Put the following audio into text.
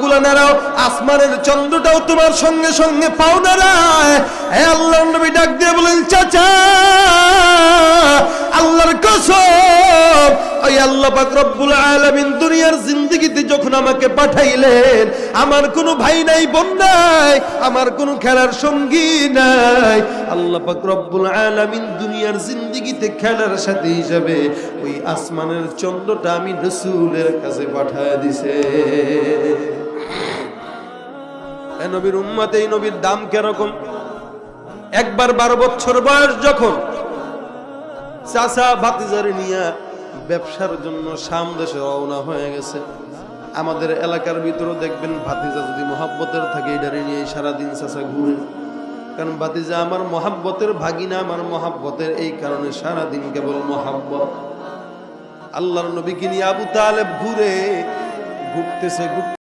গুলা নাড়াও, আসমানের চন্দ্রটাও তোমার সঙ্গে সঙ্গে পাও নাড়ায়। হে আল্লাহর নবী ডাক দিয়ে বলেন, চাচা আল্লাহর কসম, ওই আল্লাহ পাক রব্বুল আলামিন দুনিয়ার জিন্দেগিতে যখন আমাকে পাঠাইলেন, আমার কোনো ভাই নাই, বোন নাই, আমার কোনো খেলার সঙ্গী নাই। আল্লাহ পাক রব্বুল আলামিন দুনিয়ার জিন্দেগিতে খেলার সাথী হিসাবে ওই আসমানের চন্দ্রটা আমি রাসূলের কাছে পাঠায় দিছে। এই নবীর উম্মত, এই নবীর দাম কিরকম? একবার 12 বছর বয়স যখন চাচা ভাতিজারে নিয়ে ব্যবসার জন্য শাম দেশে রওনা হয়ে গেছে। আমাদের এলাকার ভিতরে দেখবেন ভাতিজা যদি মহাব্বতের থাকে, এটারে নিয়ে সারাদিন চাচা ঘুরে। কারণ ভাতিজা আমার মহাব্বতের ভাগিনা, আমার মহাব্বতের, এই কারণে সারাদিন কেবল মহাব্বত। আল্লাহর নবীকে নিয়ে আবু তালেব ঘুরতেছে।